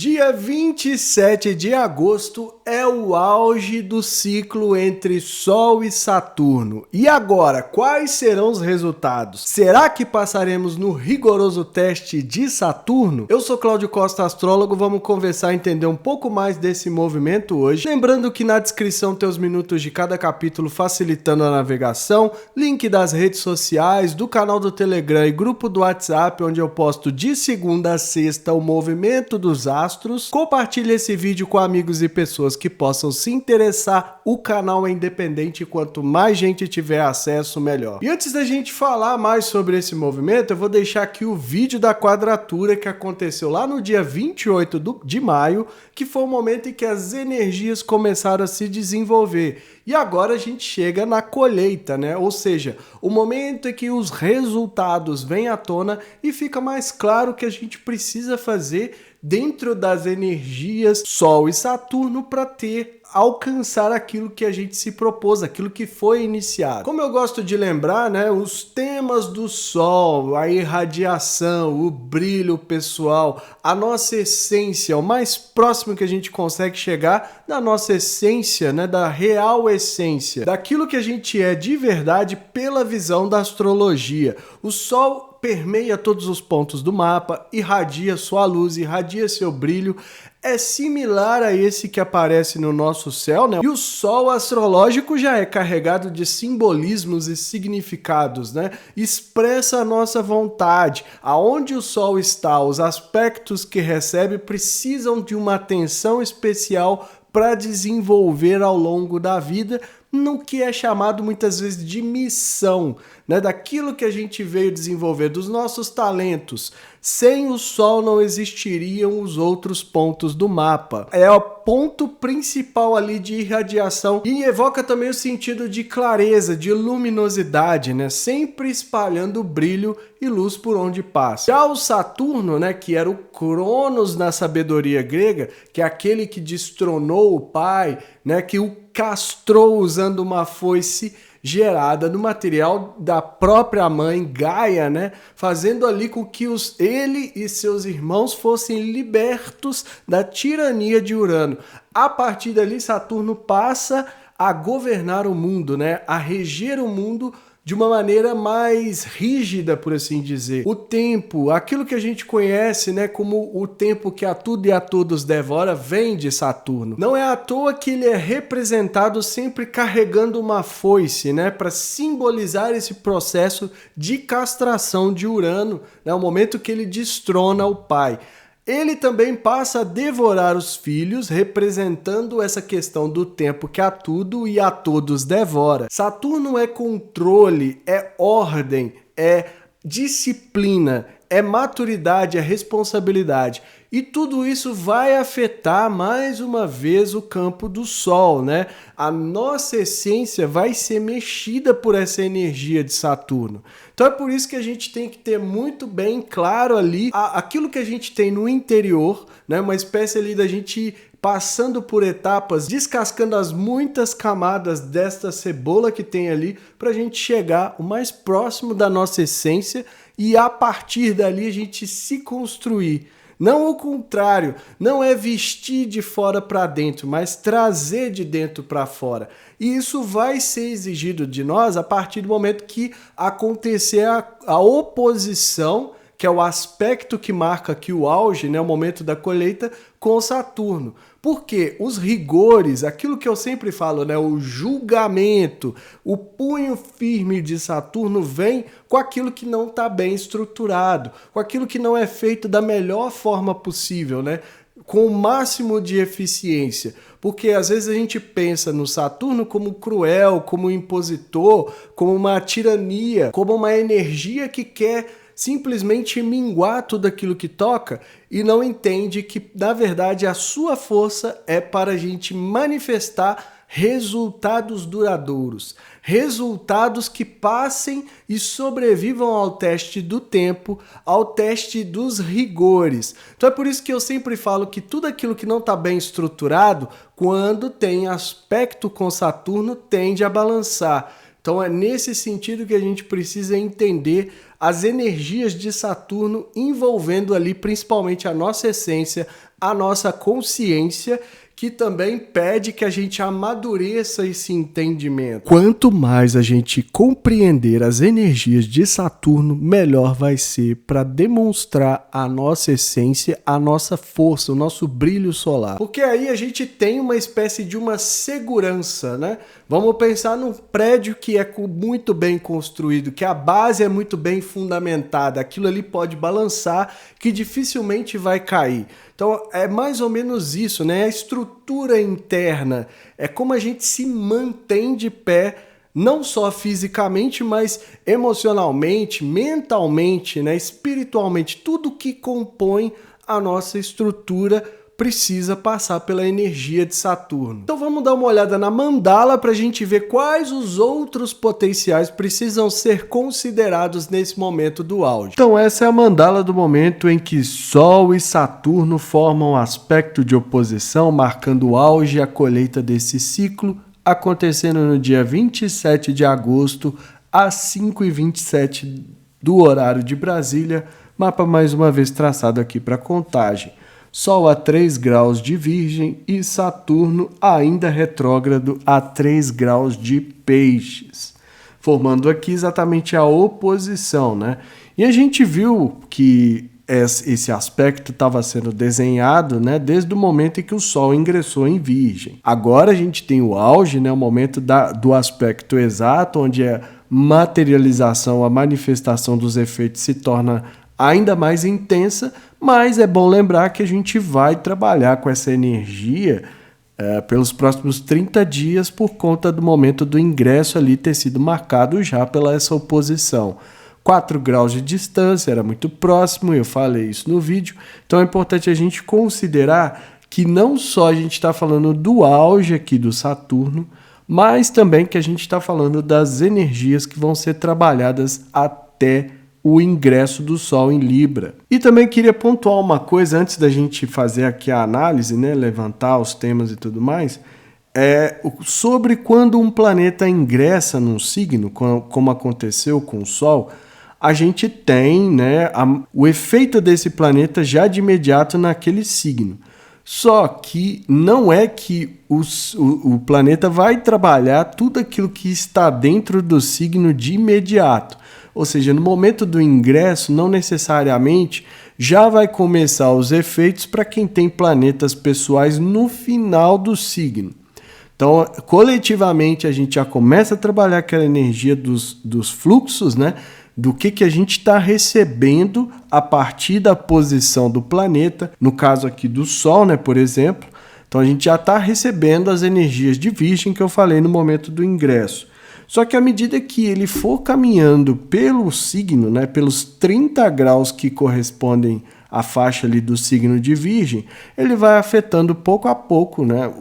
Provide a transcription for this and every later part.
Dia 27 de agosto é o auge do ciclo entre Sol e Saturno. E agora, quais serão os resultados? Será que passaremos no rigoroso teste de Saturno? Eu sou Cláudio Costa, astrólogo, vamos conversar e entender um pouco mais desse movimento hoje. Lembrando que na descrição tem os minutos de cada capítulo facilitando a navegação, link das redes sociais, do canal do Telegram e grupo do WhatsApp, onde eu posto de segunda a sexta o movimento dos astros. Compartilhe esse vídeo com amigos e pessoas que possam se interessar. O canal é independente e quanto mais gente tiver acesso, melhor. E antes da gente falar mais sobre esse movimento, eu vou deixar aqui o vídeo da quadratura que aconteceu lá no dia 28 de maio, que foi o momento em que as energias começaram a se desenvolver. E agora a gente chega na colheita, né? Ou seja, o momento em que os resultados vêm à tona e fica mais claro o que a gente precisa fazer dentro das energias Sol e Saturno para alcançar aquilo que a gente se propôs, aquilo que foi iniciado. Como eu gosto de lembrar, né, os temas do Sol, a irradiação, o brilho pessoal, a nossa essência, o mais próximo que a gente consegue chegar da nossa essência, né, da real essência, daquilo que a gente é de verdade pela visão da astrologia. O Sol permeia todos os pontos do mapa, irradia sua luz, irradia seu brilho, é similar a esse que aparece no nosso céu, né? E o Sol astrológico já é carregado de simbolismos e significados, né? Expressa a nossa vontade. Aonde o Sol está, os aspectos que recebe precisam de uma atenção especial para desenvolver ao longo da vida, no que é chamado muitas vezes de missão, né? Daquilo que a gente veio desenvolver, dos nossos talentos. Sem o Sol não existiriam os outros pontos do mapa. É o ponto principal ali de irradiação e evoca também o sentido de clareza, de luminosidade, né? Sempre espalhando brilho e luz por onde passa. Já o Saturno, né, que era o Cronos na sabedoria grega, que é aquele que destronou o pai, né, que o castrou usando uma foice gerada no material da própria mãe Gaia, né? Fazendo ali com que ele e seus irmãos fossem libertos da tirania de Urano. A partir dali, Saturno passa a governar o mundo, né? A reger o mundo de uma maneira mais rígida, por assim dizer. O tempo, aquilo que a gente conhece, né, como o tempo que a tudo e a todos devora, vem de Saturno. Não é à toa que ele é representado sempre carregando uma foice, né, para simbolizar esse processo de castração de Urano, né, o momento que ele destrona o pai. Ele também passa a devorar os filhos, representando essa questão do tempo que a tudo e a todos devora. Saturno é controle, é ordem, é disciplina, é maturidade, é responsabilidade. E tudo isso vai afetar mais uma vez o campo do Sol, né? A nossa essência vai ser mexida por essa energia de Saturno. Então é por isso que a gente tem que ter muito bem claro ali aquilo que a gente tem no interior, né? Uma espécie ali da gente passando por etapas, descascando as muitas camadas desta cebola que tem ali, para a gente chegar o mais próximo da nossa essência e a partir dali a gente se construir. Não o contrário, não é vestir de fora para dentro, mas trazer de dentro para fora. E isso vai ser exigido de nós a partir do momento que acontecer a oposição, que é o aspecto que marca aqui o auge, né, o momento da colheita, com Saturno. Porque os rigores, aquilo que eu sempre falo, né, o julgamento, o punho firme de Saturno vem com aquilo que não está bem estruturado, com aquilo que não é feito da melhor forma possível, né, com o máximo de eficiência. Porque às vezes a gente pensa no Saturno como cruel, como impositor, como uma tirania, como uma energia que quer simplesmente minguar tudo aquilo que toca e não entende que, na verdade, a sua força é para a gente manifestar resultados duradouros, resultados que passem e sobrevivam ao teste do tempo, ao teste dos rigores. Então é por isso que eu sempre falo que tudo aquilo que não está bem estruturado, quando tem aspecto com Saturno, tende a balançar. Então é nesse sentido que a gente precisa entender as energias de Saturno envolvendo ali principalmente a nossa essência, a nossa consciência, que também pede que a gente amadureça esse entendimento. Quanto mais a gente compreender as energias de Saturno, melhor vai ser para demonstrar a nossa essência, a nossa força, o nosso brilho solar. Porque aí a gente tem uma espécie de uma segurança, né? Vamos pensar num prédio que é muito bem construído, que a base é muito bem fundamentada, aquilo ali pode balançar, que dificilmente vai cair. Então é mais ou menos isso, né? A estrutura interna é como a gente se mantém de pé, não só fisicamente, mas emocionalmente, mentalmente, né? Espiritualmente. Tudo que compõe a nossa estrutura precisa passar pela energia de Saturno. Então vamos dar uma olhada na mandala para a gente ver quais os outros potenciais precisam ser considerados nesse momento do auge. Então essa é a mandala do momento em que Sol e Saturno formam um aspecto de oposição, marcando o auge e a colheita desse ciclo, acontecendo no dia 27 de agosto, às 5h27 do horário de Brasília. Mapa mais uma vez traçado aqui para contagem. Sol a 3 graus de Virgem e Saturno ainda retrógrado a 3 graus de Peixes, formando aqui exatamente a oposição, né? E a gente viu que esse aspecto estava sendo desenhado, né, desde o momento em que o Sol ingressou em Virgem. Agora a gente tem o auge, né, o momento do aspecto exato, onde a materialização, a manifestação dos efeitos se torna ainda mais intensa, mas é bom lembrar que a gente vai trabalhar com essa energia pelos próximos 30 dias por conta do momento do ingresso ali ter sido marcado já pela essa oposição. 4 graus de distância, era muito próximo, eu falei isso no vídeo, então é importante a gente considerar que não só a gente está falando do auge aqui do Saturno, mas também que a gente está falando das energias que vão ser trabalhadas até o ingresso do Sol em Libra. E também queria pontuar uma coisa antes da gente fazer aqui a análise, né, levantar os temas e tudo mais, sobre quando um planeta ingressa num signo, como aconteceu com o Sol, a gente tem, né, o efeito desse planeta já de imediato naquele signo. Só que não é que o planeta vai trabalhar tudo aquilo que está dentro do signo de imediato. Ou seja, no momento do ingresso, não necessariamente já vai começar os efeitos para quem tem planetas pessoais no final do signo. Então, coletivamente, a gente já começa a trabalhar aquela energia dos fluxos, né? Do que a gente está recebendo a partir da posição do planeta, no caso aqui do Sol, né, por exemplo. Então, a gente já está recebendo as energias de Virgem que eu falei no momento do ingresso. Só que à medida que ele for caminhando pelo signo, né, pelos 30 graus que correspondem à faixa ali do signo de Virgem, ele vai afetando pouco a pouco, né,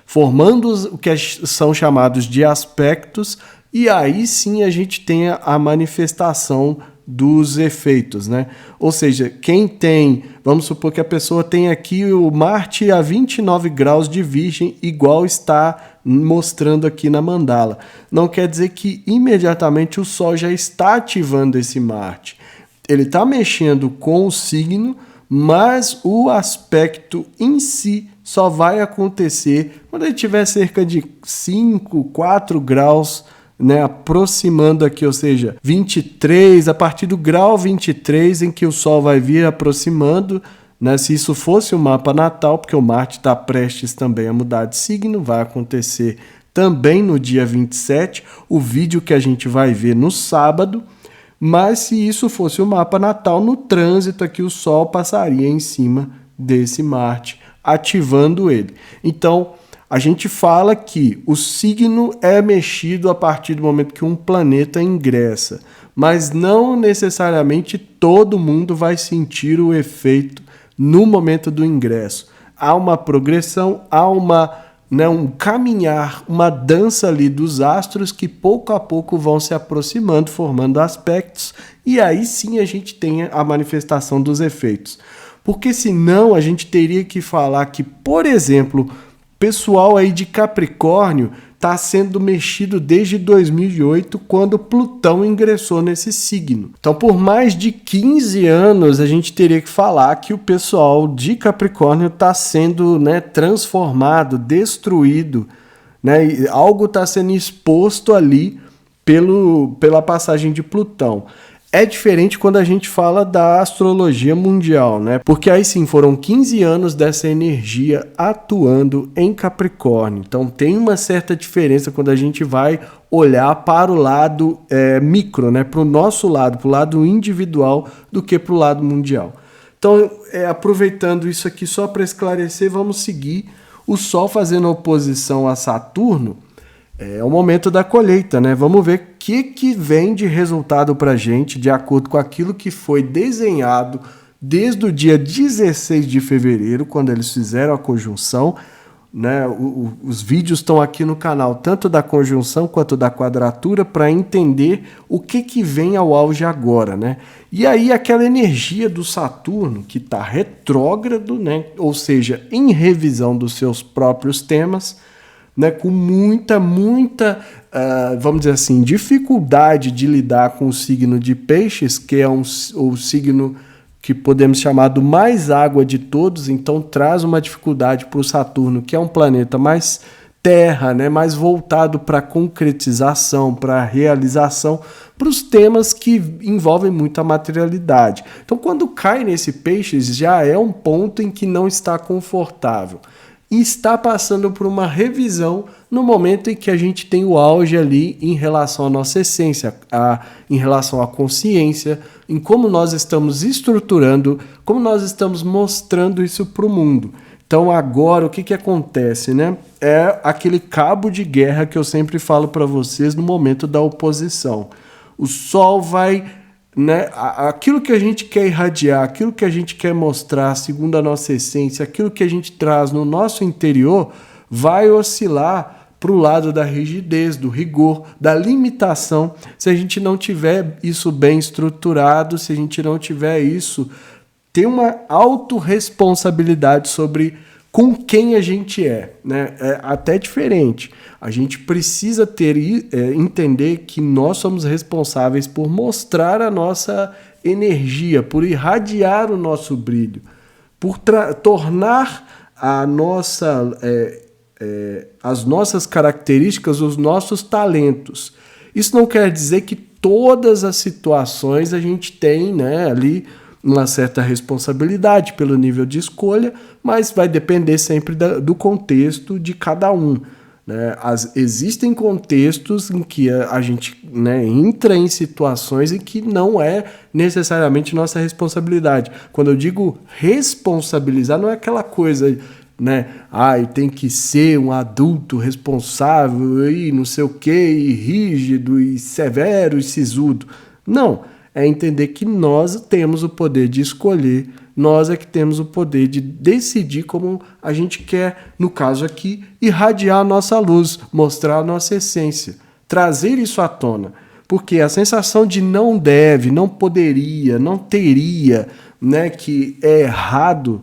formando o que são chamados de aspectos, e aí sim a gente tem a manifestação dos efeitos, né? Ou seja, quem tem, vamos supor que a pessoa tem aqui o Marte a 29 graus de Virgem, igual está mostrando aqui na mandala. Não quer dizer que imediatamente o Sol já está ativando esse Marte. Ele está mexendo com o signo, mas o aspecto em si só vai acontecer quando ele tiver cerca de 5, 4 graus, né, aproximando aqui, ou seja, 23, a partir do grau 23 em que o Sol vai vir aproximando, né, se isso fosse o mapa natal, porque o Marte está prestes também a mudar de signo, vai acontecer também no dia 27, o vídeo que a gente vai ver no sábado, mas se isso fosse o mapa natal, no trânsito aqui o Sol passaria em cima desse Marte, ativando ele. Então, a gente fala que o signo é mexido a partir do momento que um planeta ingressa, mas não necessariamente todo mundo vai sentir o efeito no momento do ingresso. Há uma progressão, há um caminhar, uma dança ali dos astros que pouco a pouco vão se aproximando, formando aspectos, e aí sim a gente tem a manifestação dos efeitos. Porque senão a gente teria que falar que, por exemplo, pessoal aí de Capricórnio está sendo mexido desde 2008, quando Plutão ingressou nesse signo. Então, por mais de 15 anos, a gente teria que falar que o pessoal de Capricórnio está sendo, né, transformado, destruído, né? E algo está sendo exposto ali pela passagem de Plutão. É diferente quando a gente fala da astrologia mundial, né? Porque aí sim foram 15 anos dessa energia atuando em Capricórnio. Então tem uma certa diferença quando a gente vai olhar para o lado micro, né? Para o nosso lado, para o lado individual, do que para o lado mundial. Então, aproveitando isso aqui só para esclarecer, vamos seguir. O Sol fazendo oposição a Saturno é o momento da colheita, né? Vamos ver o que vem de resultado para a gente, de acordo com aquilo que foi desenhado desde o dia 16 de fevereiro, quando eles fizeram a conjunção, né? Os vídeos estão aqui no canal, tanto da conjunção quanto da quadratura, para entender o que vem ao auge agora, né? E aí aquela energia do Saturno, que está retrógrado, né? Ou seja, em revisão dos seus próprios temas, né, com muita, vamos dizer assim, dificuldade de lidar com o signo de Peixes, que é o signo que podemos chamar do mais água de todos, então traz uma dificuldade para o Saturno, que é um planeta mais terra, né, mais voltado para a concretização, para a realização, para os temas que envolvem muita materialidade. Então, quando cai nesse Peixes, já é um ponto em que não está confortável. E está passando por uma revisão no momento em que a gente tem o auge ali em relação à nossa essência, em relação à consciência, em como nós estamos estruturando, como nós estamos mostrando isso para o mundo. Então agora o que acontece, né? É aquele cabo de guerra que eu sempre falo para vocês no momento da oposição. O Sol vai... né? Aquilo que a gente quer irradiar, aquilo que a gente quer mostrar segundo a nossa essência, aquilo que a gente traz no nosso interior, vai oscilar para o lado da rigidez, do rigor, da limitação, se a gente não tiver isso bem estruturado, se a gente não tiver isso, ter uma autorresponsabilidade sobre com quem a gente é, né? É até diferente. A gente precisa entender que nós somos responsáveis por mostrar a nossa energia, por irradiar o nosso brilho, por tornar a nossa, as nossas características, os nossos talentos. Isso não quer dizer que todas as situações a gente tem, né, ali uma certa responsabilidade pelo nível de escolha, mas vai depender sempre do contexto de cada um, né? Existem contextos em que a gente, né, entra em situações em que não é necessariamente nossa responsabilidade. Quando eu digo responsabilizar, não é aquela coisa, né? Tem que ser um adulto responsável e não sei o quê, e rígido, e severo, e sisudo. Não. É entender que nós temos o poder de escolher, nós é que temos o poder de decidir como a gente quer, no caso aqui, irradiar a nossa luz, mostrar a nossa essência, trazer isso à tona. Porque a sensação de não deve, não poderia, não teria, né, que é errado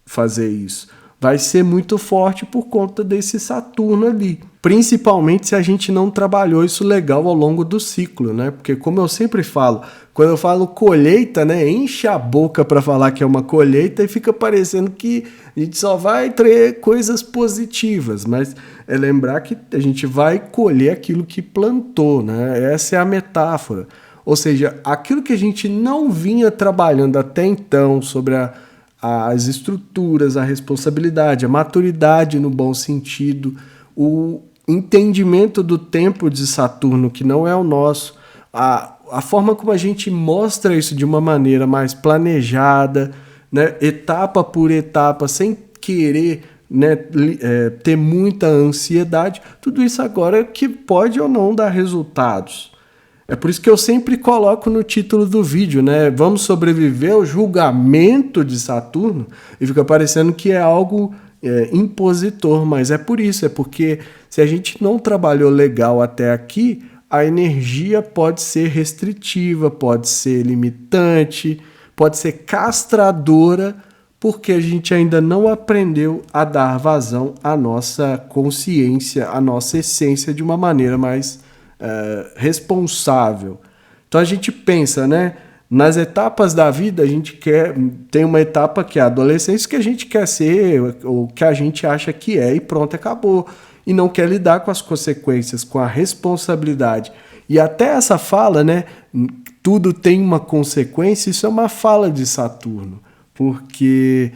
fazer isso, vai ser muito forte por conta desse Saturno ali. Principalmente se a gente não trabalhou isso legal ao longo do ciclo, né? Porque como eu sempre falo, quando eu falo colheita, né, enche a boca para falar que é uma colheita e fica parecendo que a gente só vai ter coisas positivas, mas é lembrar que a gente vai colher aquilo que plantou, né? Essa é a metáfora. Ou seja, aquilo que a gente não vinha trabalhando até então sobre as estruturas, a responsabilidade, a maturidade no bom sentido, o entendimento do tempo de Saturno, que não é o nosso, a forma como a gente mostra isso de uma maneira mais planejada, né, etapa por etapa, sem querer, né, ter muita ansiedade, tudo isso agora é que pode ou não dar resultados. É por isso que eu sempre coloco no título do vídeo, né? Vamos sobreviver ao julgamento de Saturno, e fica parecendo que é algo impositor, mas é por isso, é porque se a gente não trabalhou legal até aqui, a energia pode ser restritiva, pode ser limitante, pode ser castradora porque a gente ainda não aprendeu a dar vazão à nossa consciência, à nossa essência de uma maneira mais responsável. Então a gente pensa, né? Nas etapas da vida, a gente tem uma etapa que é a adolescência, que a gente quer ser o que a gente acha que é e pronto, acabou. E não quer lidar com as consequências, com a responsabilidade. E até essa fala, né? Tudo tem uma consequência, isso é uma fala de Saturno. Porque,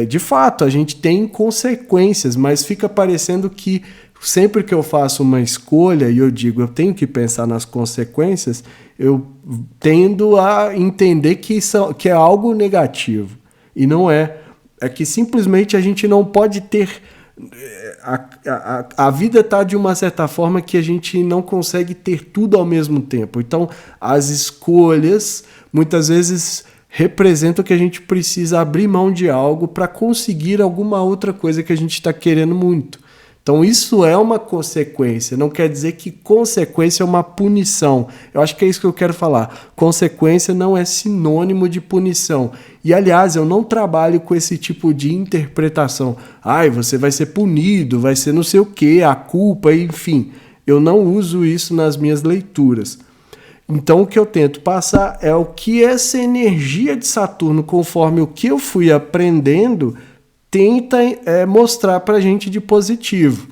de fato, a gente tem consequências, mas fica parecendo que sempre que eu faço uma escolha e eu digo eu tenho que pensar nas consequências, eu tendo a entender que é algo negativo. E não é. É que simplesmente a gente não pode ter... A vida está de uma certa forma que a gente não consegue ter tudo ao mesmo tempo. Então, as escolhas muitas vezes representam que a gente precisa abrir mão de algo para conseguir alguma outra coisa que a gente está querendo muito. Então, isso é uma consequência. Não quer dizer que consequência é uma punição. Eu acho que é isso que eu quero falar. Consequência não é sinônimo de punição. E, aliás, eu não trabalho com esse tipo de interpretação. Você vai ser punido, vai ser não sei o quê, a culpa, enfim. Eu não uso isso nas minhas leituras. Então, o que eu tento passar é o que essa energia de Saturno, conforme o que eu fui aprendendo, tenta mostrar para a gente de positivo.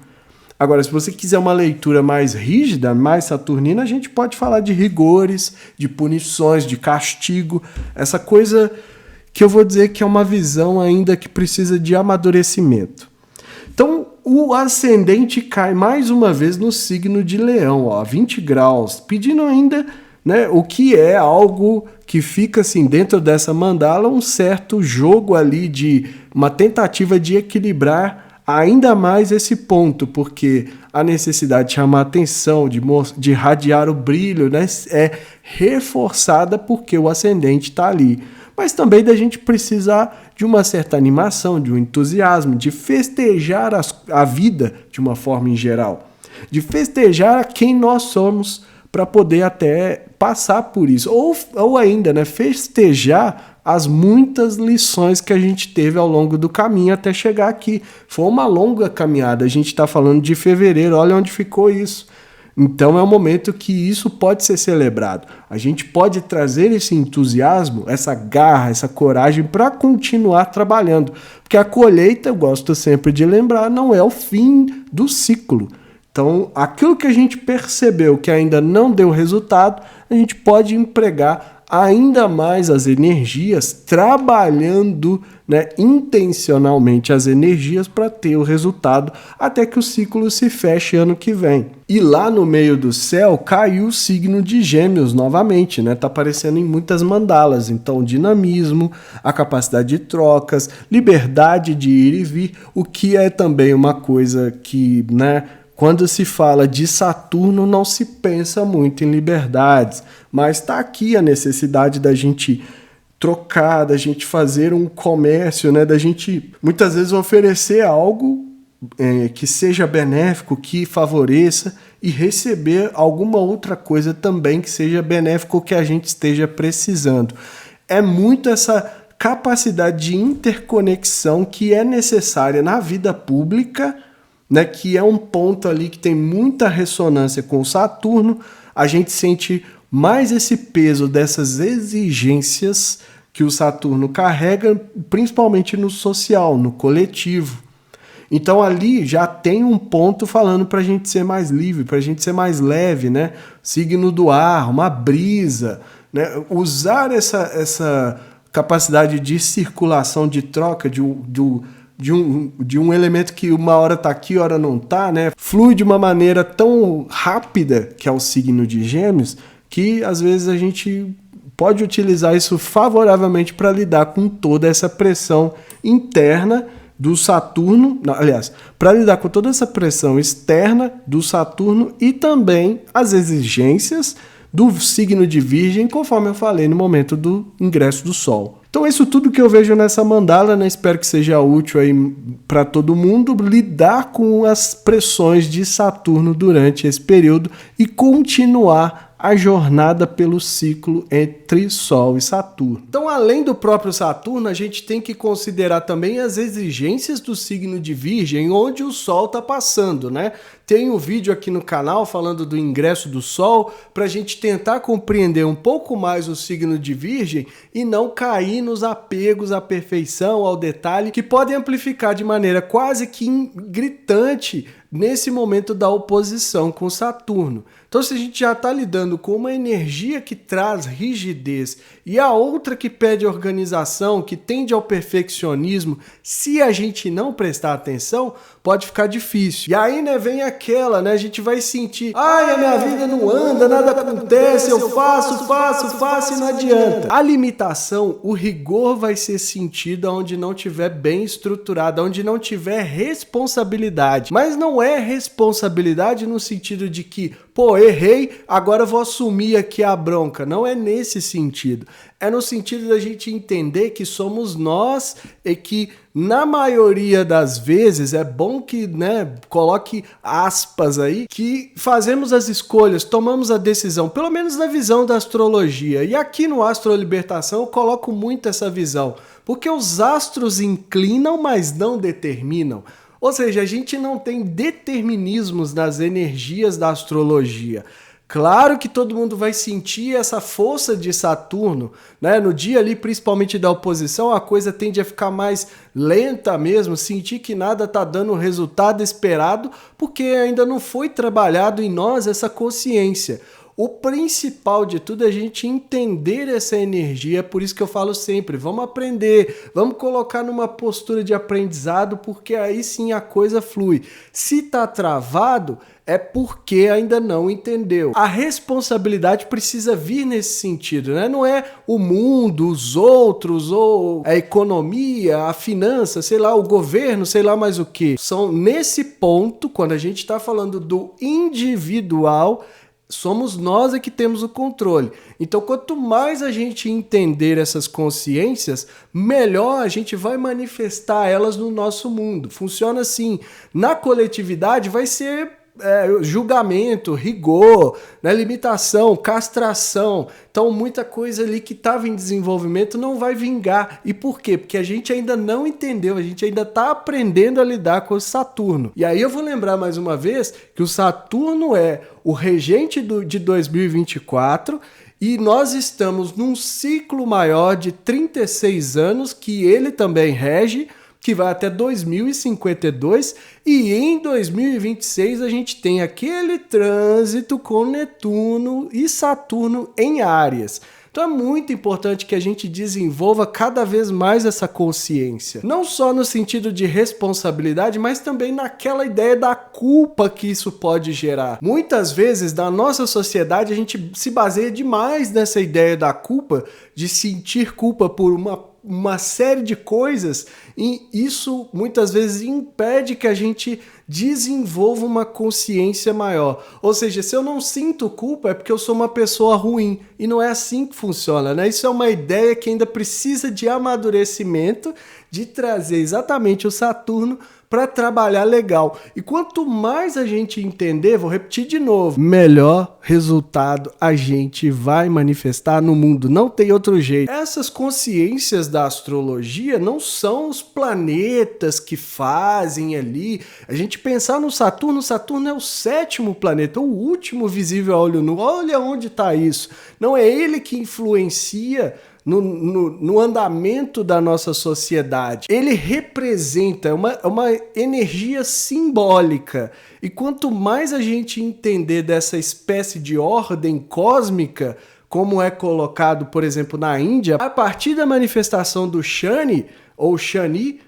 Agora, se você quiser uma leitura mais rígida, mais saturnina, a gente pode falar de rigores, de punições, de castigo, essa coisa que eu vou dizer que é uma visão ainda que precisa de amadurecimento. Então, o ascendente cai mais uma vez no signo de Leão, 20 graus, pedindo ainda, né, o que é algo que fica assim dentro dessa mandala, um certo jogo ali de uma tentativa de equilibrar ainda mais esse ponto, porque a necessidade de chamar atenção, de irradiar o brilho, né, é reforçada porque o ascendente está ali. Mas também da gente precisar de uma certa animação, de um entusiasmo, de festejar a vida de uma forma em geral, de festejar quem nós somos para poder até passar por isso, ou ainda, né, festejar as muitas lições que a gente teve ao longo do caminho até chegar aqui. Foi uma longa caminhada, a gente está falando de fevereiro, olha onde ficou isso. Então é um momento que isso pode ser celebrado. A gente pode trazer esse entusiasmo, essa garra, essa coragem para continuar trabalhando. Porque a colheita, eu gosto sempre de lembrar, não é o fim do ciclo. Então, aquilo que a gente percebeu que ainda não deu resultado, a gente pode empregar ainda mais as energias, trabalhando, né, intencionalmente as energias para ter o resultado, até que o ciclo se feche ano que vem. E lá no meio do céu caiu o signo de Gêmeos novamente, né? Tá aparecendo em muitas mandalas. Então, dinamismo, a capacidade de trocas, liberdade de ir e vir, o que é também uma coisa que, né, quando se fala de Saturno, não se pensa muito em liberdades, mas está aqui a necessidade da gente trocar, da gente fazer um comércio, né? Da gente muitas vezes oferecer algo que seja benéfico, que favoreça e receber alguma outra coisa também que seja benéfico que a gente esteja precisando. É muito essa capacidade de interconexão que é necessária na vida pública, né, que é um ponto ali que tem muita ressonância com o Saturno. A gente sente mais esse peso dessas exigências que o Saturno carrega, principalmente no social, no coletivo. Então ali já tem um ponto falando para a gente ser mais livre, para a gente ser mais leve, né? Signo do ar, uma brisa, né? Usar essa capacidade de circulação, de troca, de um elemento que uma hora está aqui, hora não está, né? Flui de uma maneira tão rápida, que é o signo de Gêmeos, que às vezes a gente pode utilizar isso favoravelmente para lidar com toda essa pressão interna do Saturno, aliás, para lidar com toda essa pressão externa do Saturno e também as exigências do signo de Virgem, conforme eu falei no momento do ingresso do Sol. Então, isso tudo que eu vejo nessa mandala, né? Espero que seja útil aí para todo mundo lidar com as pressões de Saturno durante esse período e continuar a jornada pelo ciclo entre Sol e Saturno. Então, além do próprio Saturno, a gente tem que considerar também as exigências do signo de Virgem, onde o Sol está passando, né? Tem um vídeo aqui no canal falando do ingresso do Sol, para a gente tentar compreender um pouco mais o signo de Virgem e não cair nos apegos à perfeição, ao detalhe, que podem amplificar de maneira quase que gritante nesse momento da oposição com Saturno. Então, se a gente já está lidando com uma energia que traz rigidez e a outra que pede organização, que tende ao perfeccionismo, se a gente não prestar atenção, pode ficar difícil. E aí, né, vem aquela, né, a gente vai sentir, ai, a minha vida não anda, nada acontece, eu faço e não adianta. A limitação, o rigor vai ser sentido onde não tiver bem estruturado, onde não tiver responsabilidade. Mas não é responsabilidade no sentido de que, pô, errei, agora vou assumir aqui a bronca. Não é nesse sentido. É no sentido da gente entender que somos nós e que, na maioria das vezes, é bom que, né, coloque aspas aí, que fazemos as escolhas, tomamos a decisão, pelo menos na visão da astrologia. E aqui no Astro Libertação eu coloco muito essa visão, porque os astros inclinam, mas não determinam. Ou seja, a gente não tem determinismos nas energias da astrologia. Claro que todo mundo vai sentir essa força de Saturno, né? No dia ali, principalmente da oposição, a coisa tende a ficar mais lenta mesmo, sentir que nada está dando o resultado esperado, porque ainda não foi trabalhado em nós essa consciência. O principal de tudo é a gente entender essa energia, é por isso que eu falo sempre, vamos aprender, vamos colocar numa postura de aprendizado, porque aí sim a coisa flui. Se tá travado, é porque ainda não entendeu. A responsabilidade precisa vir nesse sentido, né? Não é o mundo, os outros, ou a economia, a finança, sei lá, o governo, sei lá mais o que. São nesse ponto, quando a gente está falando do individual, somos nós que temos o controle. Então, quanto mais a gente entender essas consciências, melhor a gente vai manifestar elas no nosso mundo. Funciona assim. Na coletividade vai ser julgamento, rigor, né, limitação, castração. Então, muita coisa ali que estava em desenvolvimento não vai vingar. E por quê? Porque a gente ainda não entendeu, a gente ainda está aprendendo a lidar com o Saturno. E aí eu vou lembrar mais uma vez que o Saturno é o regente de 2024 e nós estamos num ciclo maior de 36 anos que ele também rege, que vai até 2052, e em 2026 a gente tem aquele trânsito com Netuno e Saturno em Áries. Então é muito importante que a gente desenvolva cada vez mais essa consciência. Não só no sentido de responsabilidade, mas também naquela ideia da culpa que isso pode gerar. Muitas vezes, na nossa sociedade, a gente se baseia demais nessa ideia da culpa, de sentir culpa por uma série de coisas, e isso muitas vezes impede que a gente desenvolva uma consciência maior. Ou seja, se eu não sinto culpa é porque eu sou uma pessoa ruim, e não é assim que funciona, né? Isso é uma ideia que ainda precisa de amadurecimento, de trazer exatamente o Saturno para trabalhar legal. E quanto mais a gente entender, vou repetir de novo, melhor resultado a gente vai manifestar no mundo. Não tem outro jeito. Essas consciências da astrologia não são os planetas que fazem ali. A gente pensar no Saturno, Saturno é o 7º planeta, o último visível a olho nu. Olha onde está isso. Não é ele que influencia no andamento da nossa sociedade. Ele representa uma energia simbólica. E quanto mais a gente entender dessa espécie de ordem cósmica, como é colocado, por exemplo, na Índia, a partir da manifestação do Shani, ou Shani,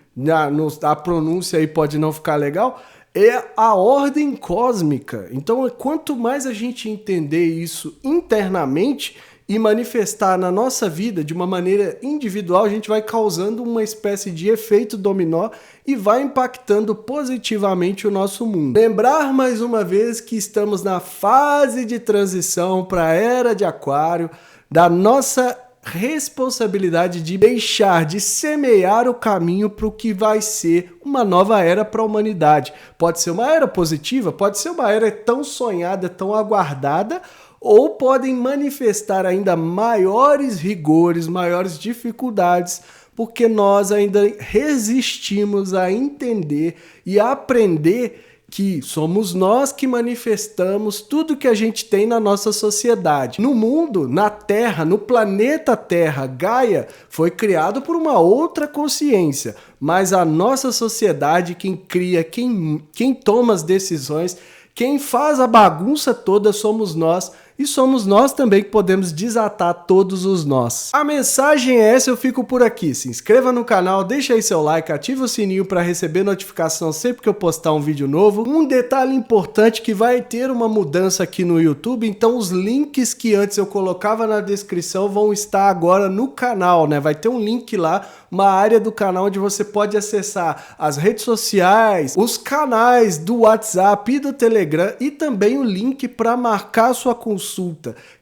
a pronúncia aí pode não ficar legal, é a ordem cósmica. Então, quanto mais a gente entender isso internamente e manifestar na nossa vida de uma maneira individual, a gente vai causando uma espécie de efeito dominó e vai impactando positivamente o nosso mundo. Lembrar mais uma vez que estamos na fase de transição para a Era de Aquário, da nossa responsabilidade de deixar de semear o caminho para o que vai ser uma nova era para a humanidade. Pode ser uma era positiva, pode ser uma era tão sonhada, tão aguardada, ou podem manifestar ainda maiores rigores, maiores dificuldades, porque nós ainda resistimos a entender e a aprender que somos nós que manifestamos tudo que a gente tem na nossa sociedade. No mundo, na Terra, no planeta Terra, Gaia foi criado por uma outra consciência, mas a nossa sociedade, quem cria, quem toma as decisões, quem faz a bagunça toda somos nós, e somos nós também que podemos desatar todos os nós. A mensagem é essa, eu fico por aqui. Se inscreva no canal, deixa aí seu like, ativa o sininho para receber notificação sempre que eu postar um vídeo novo. Um detalhe importante que vai ter uma mudança aqui no YouTube, então os links que antes eu colocava na descrição vão estar agora no canal, né? Vai ter um link lá, uma área do canal onde você pode acessar as redes sociais, os canais do WhatsApp e do Telegram e também o link para marcar sua consulta.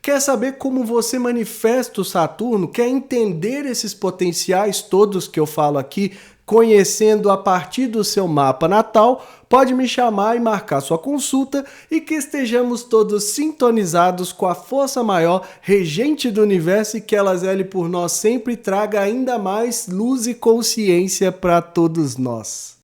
Quer saber como você manifesta o Saturno? Quer entender esses potenciais todos que eu falo aqui, conhecendo a partir do seu mapa natal? Pode me chamar e marcar sua consulta e que estejamos todos sintonizados com a força maior, regente do universo, e que ela zele por nós sempre e traga ainda mais luz e consciência para todos nós.